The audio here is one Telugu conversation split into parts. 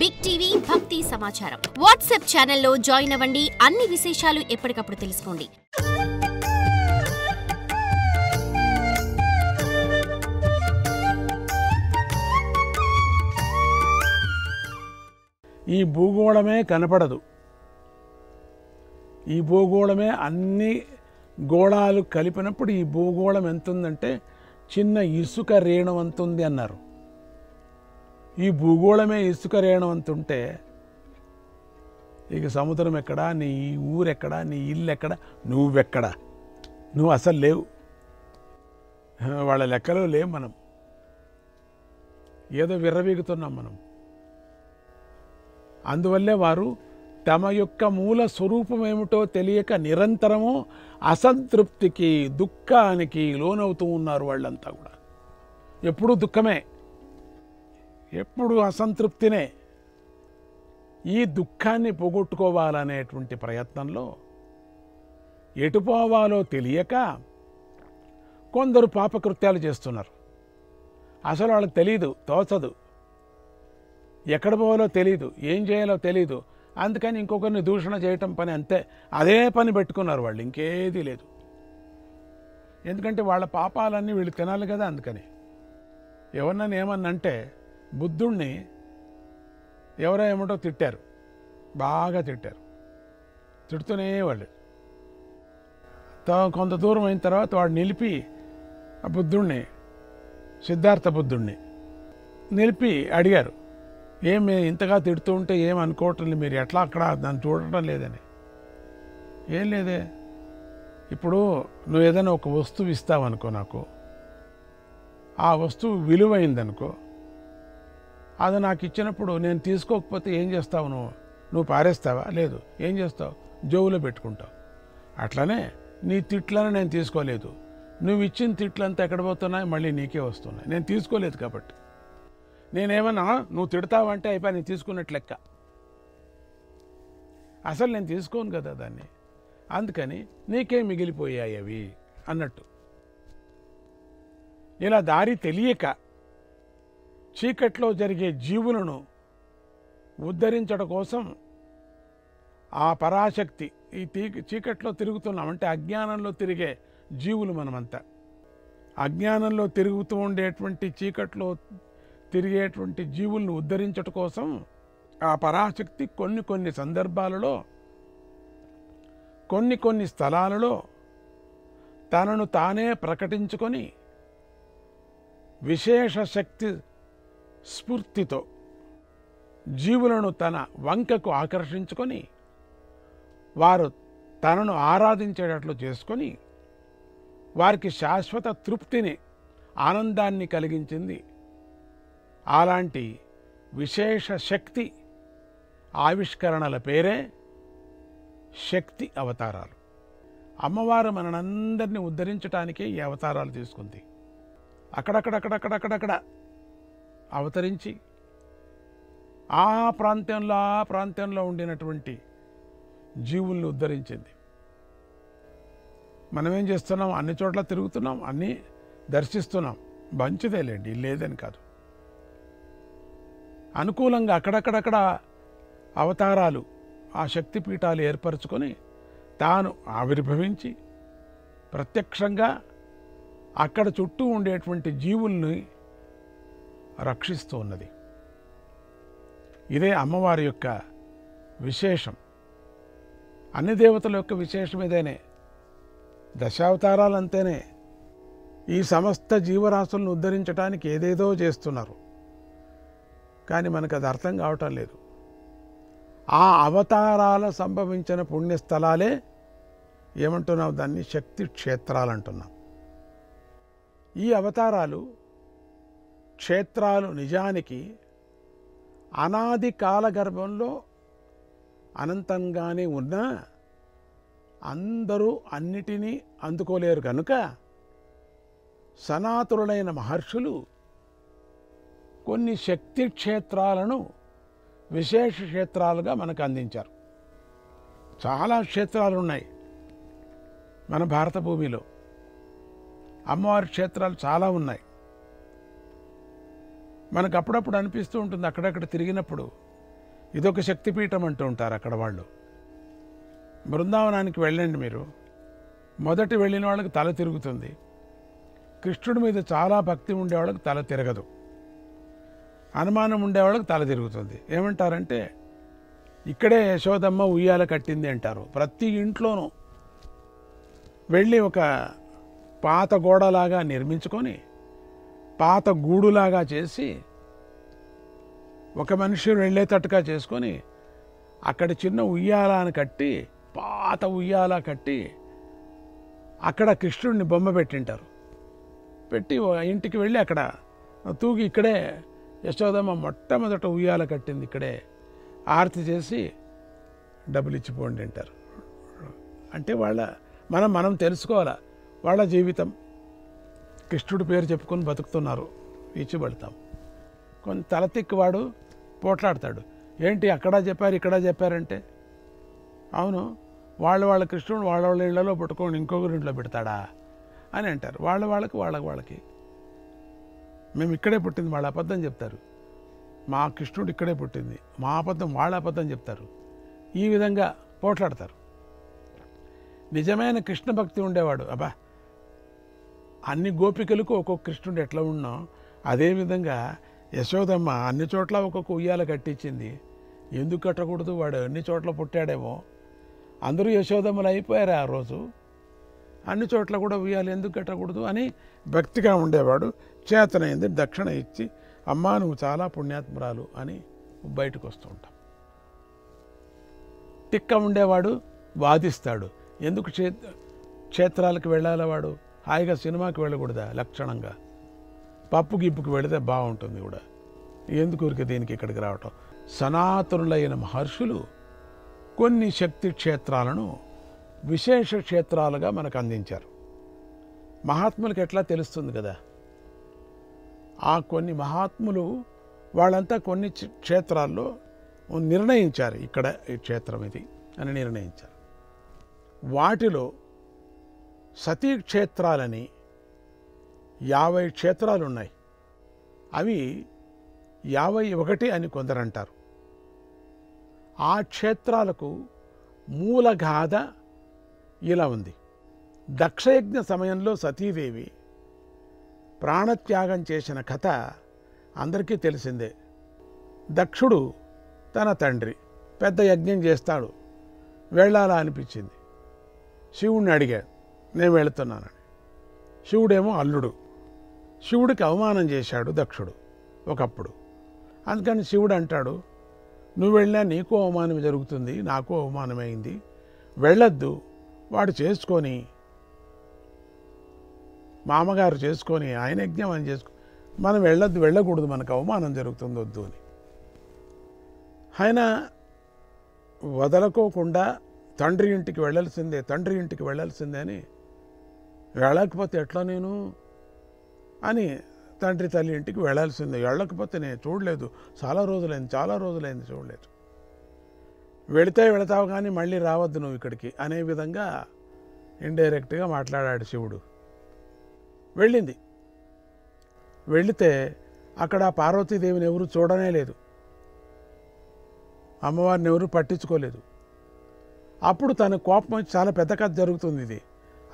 బిగ్ టీవీ భక్తి సమాచారం వాట్సాప్ ఛానల్లో జాయిన్ అవ్వండి. అన్ని విశేషాలు ఎప్పటికప్పుడు తెలుసుకోండి. ఈ భూగోళమే కనపడదు. ఈ భూగోళమే అన్ని గోళాలు కలిపినప్పుడు ఈ భూగోళం ఎంతుందంటే చిన్న ఇసుక రేణు అంతుంది అన్నారు. ఈ భూగోళమే ఇసుక రేణు అంతుంటే ఇక సముద్రం ఎక్కడా, నీ ఊరెక్కడా, నీ ఇల్లు ఎక్కడా, నువ్వెక్కడా? నువ్వు అసలు లేవు. వాళ్ళ లెక్కలో లేవు. మనం ఏదో విర్రవీగుతున్నాం మనం. అందువల్లే వారు తమ యొక్క మూల స్వరూపం ఏమిటో తెలియక నిరంతరము అసంతృప్తికి, దుఃఖానికి లోనవుతూ ఉన్నారు. వాళ్ళంతా కూడా ఎప్పుడూ దుఃఖమే, ఎప్పుడు అసంతృప్తినే. ఈ దుఃఖాన్ని పోగొట్టుకోవాలనేటువంటి ప్రయత్నంలో ఎటు పోవాలో తెలియక కొందరు పాపకృత్యాలు చేస్తున్నారు. అసలు వాళ్ళకి తెలియదు, తోచదు, ఎక్కడ పోవాలో తెలియదు, ఏం చేయాలో తెలియదు. అందుకని ఇంకొకరిని దూషణ చేయటం పని, అంతే. అదే పని పెట్టుకున్నారు వాళ్ళు, ఇంకేదీ లేదు. ఎందుకంటే వాళ్ళ పాపాలన్నీ వీళ్ళు తినాలి కదా. అందుకని ఎవరినైనా ఏమన్నంటే బుద్ధుణ్ణి ఎవరో ఏమిటో తిట్టారు, బాగా తిట్టారు. తిడుతూనే వాళ్ళు కొంత దూరం అయిన తర్వాత వాడు నిలిపి ఆ బుద్ధుణ్ణి, సిద్ధార్థ బుద్ధుణ్ణి నిలిపి అడిగారు, ఏమి ఇంతగా తిడుతూ ఉంటే ఏం అనుకోవటం లేదు, మీరు ఎట్లా అక్కడ దాన్ని చూడటం లేదని. ఏం లేదే, ఇప్పుడు నువ్వు ఏదైనా ఒక వస్తువు ఇస్తావనుకో నాకు, ఆ వస్తువు విలువైందనుకో, అది నాకు ఇచ్చినప్పుడు నేను తీసుకోకపోతే ఏం చేస్తావు? నువ్వు పారేస్తావా? లేదు. ఏం చేస్తావు? జోబులో పెట్టుకుంటావు. అట్లనే నీ తిట్లను నేను తీసుకోలేదు. నువ్వు ఇచ్చిన తిట్లంతా ఎక్కడ పోతున్నాయి? మళ్ళీ నీకే వస్తున్నాయి. నేను తీసుకోలేదు కాబట్టి. నేనేమన్నా నువ్వు తిడతావంటే అయిపోయి నేను తీసుకున్నట్లు లెక్క. అసలు నేను తీసుకోను కదా దాన్ని. అందుకని నీకే మిగిలిపోయాయి అవి అన్నట్టు. ఇలా దారి తెలియక చీకట్లో జరిగే జీవులను ఉద్ధరించడం కోసం ఆ పరాశక్తి, ఈ చీకట్లో తిరుగుతున్నాం అంటే అజ్ఞానంలో తిరిగే జీవులు మనమంతా. అజ్ఞానంలో తిరుగుతూ ఉండేటువంటి, చీకట్లో తిరిగేటువంటి జీవులను ఉద్ధరించడం కోసం ఆ పరాశక్తి కొన్ని సందర్భాలలో, కొన్ని స్థలాలలో తనను తానే ప్రకటించుకొని విశేష శక్తి స్ఫూర్తితో జీవులను తన వంకకు ఆకర్షించుకొని వారు తనను ఆరాధించేటట్లు చేసుకొని వారికి శాశ్వత తృప్తిని, ఆనందాన్ని కలిగించింది. అలాంటి విశేష శక్తి ఆవిష్కరణల పేరే శక్తి అవతారాలు. అమ్మవారు మనందరినీ ఉద్ధరించడానికే ఈ అవతారాలు తీసుకుంది. అక్కడక్కడ అవతరించి ఆ ప్రాంతంలో ఉండినటువంటి జీవుల్ని ఉద్ధరించింది. మనమేం చేస్తున్నాం? అన్ని చోట్ల తిరుగుతున్నాం, అన్నీ దర్శిస్తున్నాం. మంచిదేలేండి, లేదని కాదు. అనుకూలంగా అక్కడక్కడ అవతారాలు, ఆ శక్తిపీఠాలు ఏర్పరచుకొని తాను ఆవిర్భవించి ప్రత్యక్షంగా అక్కడ చుట్టూ ఉండేటువంటి జీవుల్ని రక్షిస్తూ ఉన్నది. ఇదే అమ్మవారి యొక్క విశేషం. అన్ని దేవతల యొక్క విశేషం ఇదేనే. దశావతారాలు అంతేనే. ఈ సమస్త జీవరాశులను ఉద్ధరించడానికి ఏదేదో చేస్తున్నారు, కానీ మనకు అది అర్థం కావటం లేదు. ఆ అవతారాలు సంభవించిన పుణ్యస్థలాలే ఏమంటున్నాం? దాన్ని శక్తి క్షేత్రాలు అంటున్నాం. ఈ అవతారాలు, క్షేత్రాలు నిజానికి అనాది కాలగర్భంలో అనంతంగానే ఉన్నా అందరూ అన్నిటినీ అందుకోలేరు కనుక సనాతనులైన మహర్షులు కొన్ని శక్తి క్షేత్రాలను విశేష క్షేత్రాలుగా మనకు అందించారు. చాలా క్షేత్రాలు ఉన్నాయి మన భారత భూమిలో. అమ్మవారి క్షేత్రాలు చాలా ఉన్నాయి. మనకు అప్పుడప్పుడు అనిపిస్తూ ఉంటుంది అక్కడక్కడ తిరిగినప్పుడు, ఇదొక శక్తిపీఠం అంటూ ఉంటారు అక్కడ వాళ్ళు. బృందావనానికి వెళ్ళండి మీరు, మొదటి వెళ్ళిన వాళ్ళకి తల తిరుగుతుంది. కృష్ణుడి మీద చాలా భక్తి ఉండేవాళ్ళకి తల తిరగదు, అనుమానం ఉండేవాళ్ళకి తల తిరుగుతుంది. ఏమంటారంటే ఇక్కడే యశోదమ్మ ఉయ్యాల కట్టింది అంటారు. ప్రతి ఇంట్లోనూ వెళ్ళి ఒక పాత గోడలాగా నిర్మించుకొని, పాత గూడులాగా చేసి, ఒక మనిషి వెళ్ళేటట్టుగా చేసుకొని అక్కడ చిన్న ఉయ్యాలని కట్టి, పాత ఉయ్యాల కట్టి అక్కడ కృష్ణుడిని బొమ్మ పెట్టింటారు. పెట్టి ఇంటికి వెళ్ళి అక్కడ తూగి ఇక్కడే యశోదమ్మ మొట్టమొదట ఉయ్యాల కట్టింది, ఇక్కడే ఆరతి చేసి డబ్బులు ఇచ్చిపోండి అంటారు. అంటే మనం తెలుసుకోవాలా, వాళ్ళ జీవితం కృష్ణుడి పేరు చెప్పుకొని బతుకుతున్నారు, ఇచ్చిబడతాం. కొంత తలతిక్కువాడు పోట్లాడతాడు, ఏంటి అక్కడ చెప్పారు ఇక్కడ చెప్పారంటే. అవును, వాళ్ళ కృష్ణుడు వాళ్ళ ఇళ్లలో పట్టుకొని ఇంకొకరి ఇంట్లో పెడతాడా అని అంటారు. వాళ్ళకి మేము ఇక్కడే పుట్టింది, వాళ్ళ అబద్ధం చెప్తారు. మా కృష్ణుడు ఇక్కడే పుట్టింది, మా అబద్ధం వాళ్ళ అబద్ధం చెప్తారు. ఈ విధంగా పోట్లాడతారు. నిజమైన కృష్ణ భక్తి ఉండేవాడు, అబ్బా అన్ని గోపికలకు ఒక్కొక్క కృష్ణుడు ఎట్లా ఉన్నాం, అదేవిధంగా యశోదమ్మ అన్ని చోట్ల ఒక్కొక్క ఉయ్యాల కట్టించింది. ఎందుకు కట్టకూడదు, వాడు అన్ని చోట్ల పుట్టాడేమో, అందరూ యశోదమ్మలు అయిపోయారు ఆ రోజు, అన్ని చోట్ల కూడా ఉయ్యాలు ఎందుకు కట్టకూడదు అని భక్తిగా ఉండేవాడు. చేతనైంది దక్షిణ ఇచ్చి, అమ్మా నువ్వు చాలా పుణ్యాత్మురాలు అని బయటకు వస్తూ ఉంటాం. తిక్క ఉండేవాడు వాదిస్తాడు, ఎందుకు క్షేత్రాలకు వెళ్ళాలా, వాడు హాయిగా సినిమాకి వెళ్ళకూడదా, లక్షణంగా పప్పు గిప్పుకి వెళితే బాగుంటుంది కూడా, ఎందుకు ఊరికి దీనికి ఇక్కడికి రావటం. సనాతనులైన మహర్షులు కొన్ని శక్తి క్షేత్రాలను విశేష క్షేత్రాలుగా మనకు అందించారు. మహాత్ములకి ఎట్లా తెలుస్తుంది కదా, ఆ కొన్ని మహాత్ములు వాళ్ళంతా కొన్ని క్షేత్రాల్లో నిర్ణయించారు, ఇక్కడ ఈ క్షేత్రం ఇది అని నిర్ణయించారు. వాటిలో సతీ క్షేత్రాలని 50 క్షేత్రాలు ఉన్నాయి. అవి 51 అని కొందరంటారు. ఆ క్షేత్రాలకు మూలగాథ ఇలా ఉంది. దక్షయజ్ఞ సమయంలో సతీదేవి ప్రాణత్యాగం చేసిన కథ అందరికీ తెలిసిందే. దక్షుడు తన తండ్రి పెద్ద యజ్ఞం చేస్తాడు, వెళ్ళాలా అనిపించింది. శివుణ్ణి అడిగాడు, నేను వెళుతున్నానని. శివుడేమో అల్లుడు, శివుడికి అవమానం చేశాడు దక్షుడు ఒకప్పుడు. అందుకని శివుడు అంటాడు, నువ్వు వెళ్ళినా నీకు అవమానం జరుగుతుంది, నాకు అవమానమైంది, వెళ్ళొద్దు, వాడు చేసుకొని మామగారు చేసుకొని ఆయన యజ్ఞం అని మనం వెళ్ళకూడదు, మనకు అవమానం జరుగుతుంది, వద్దు అని. ఆయన వదలకోకుండా తండ్రి ఇంటికి వెళ్ళాల్సిందే అని, వెళ్ళకపోతే ఎట్లా నేను అని తండ్రి తల్లి ఇంటికి వెళ్ళాల్సిందే, వెళ్ళకపోతే నేను చూడలేదు, చాలా రోజులైంది చూడలేదు, వెళతావు కానీ మళ్ళీ రావద్దు నువ్వు ఇక్కడికి అనే విధంగా ఇండైరెక్ట్గా మాట్లాడాడు శివుడు. వెళితే అక్కడ పార్వతీదేవిని ఎవరు చూడనే లేదు, అమ్మవారిని ఎవరు పట్టించుకోలేదు. అప్పుడు తన కోపం వచ్చి, చాలా పెద్ద కథ జరుగుతుంది ఇది,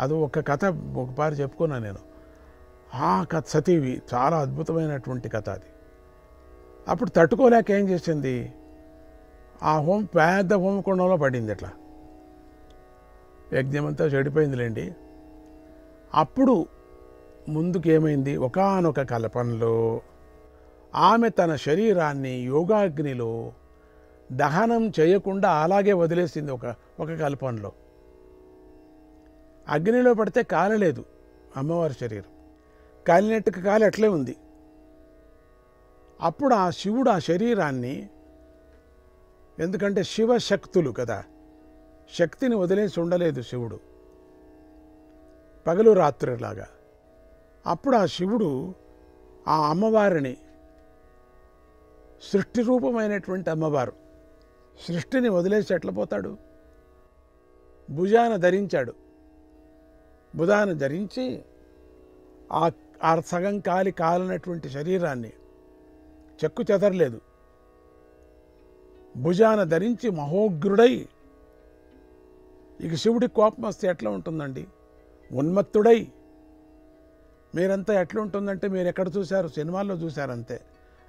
అది ఒక కథ ఒకసారి చెప్పుకున్నా నేను. ఆ కథ సతీవి చాలా అద్భుతమైనటువంటి కథ అది. అప్పుడు తట్టుకోలేక ఏం చేసింది, ఆ పెద్ద హోమకుండంలో పడింది, అట్లా యజ్ఞమంతా చెడిపోయిందిలేండి. అప్పుడు ముందుకు ఏమైంది, ఒకానొక కల్పంలో ఆమె తన శరీరాన్ని యోగాగ్నిలో దహనం చేయకుండా అలాగే వదిలేసింది. ఒక కల్పంలో అగ్నిలో పడితే కాలలేదు అమ్మవారి శరీరం, కాలినట్టుకు కాలి అట్లే ఉంది. అప్పుడు ఆ శివుడు ఆ శరీరాన్ని, ఎందుకంటే శివశక్తులు కదా, శక్తిని వదిలేసి ఉండలేదు శివుడు పగలు రాత్రిలాగా. అప్పుడు ఆ శివుడు ఆ అమ్మవారిని, సృష్టి రూపమైనటువంటి అమ్మవారు, సృష్టిని వదిలేసి ఎట్లా పోతాడు, భుజాన ధరించి ఆ సగం కాలినటువంటి శరీరాన్ని చెక్కు చెదరలేదు, భుజాన ధరించి మహోగ్రుడై, ఇక శివుడికి కోపం వస్తే ఎట్లా ఉంటుందండి? ఉన్మత్తుడై. మీరంతా ఎట్లా ఉంటుందంటే మీరు ఎక్కడ చూశారు? సినిమాల్లో చూశారంతే.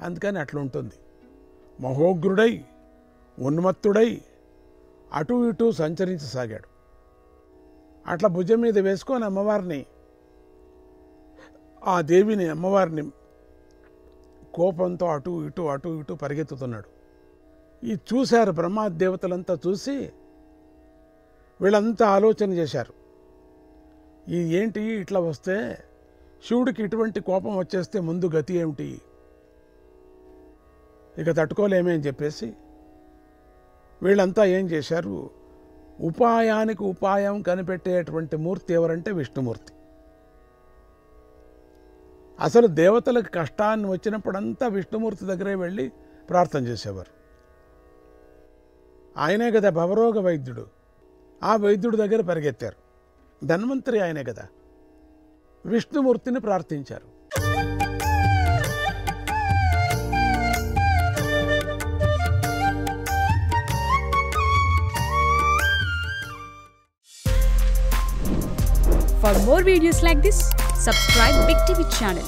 అందుకని అట్లా ఉంటుంది. మహోగ్రుడై, ఉన్మత్తుడై అటు ఇటు సంచరించసాగాడు. అట్లా భుజం మీద వేసుకొని అమ్మవారిని, ఆ దేవిని, అమ్మవారిని కోపంతో అటు ఇటు పరిగెత్తుతున్నాడు. ఇది చూశారు బ్రహ్మదేవతలంతా. చూసి వీళ్ళంతా ఆలోచన చేశారు, ఈ ఏంటి ఇట్లా వస్తే శివుడికి ఇటువంటి కోపం వచ్చేస్తే ముందు గతి ఏమిటి, ఇక తట్టుకోలేమే అని చెప్పేసి వీళ్ళంతా ఏం చేశారు, ఉపాయానికి ఉపాయం కనిపెట్టేటువంటి మూర్తి ఎవరంటే విష్ణుమూర్తి. అసలు దేవతలకు కష్టాన్ని వచ్చినప్పుడంతా విష్ణుమూర్తి దగ్గరే వెళ్ళి ప్రార్థన చేసేవారు. ఆయనే కదా భవరోగ వైద్యుడు. ఆ వైద్యుడి దగ్గర పరిగెత్తారు. ధన్వంతరి ఆయనే కదా. విష్ణుమూర్తిని ప్రార్థించారు. For more videos like this, subscribe Big TV channel.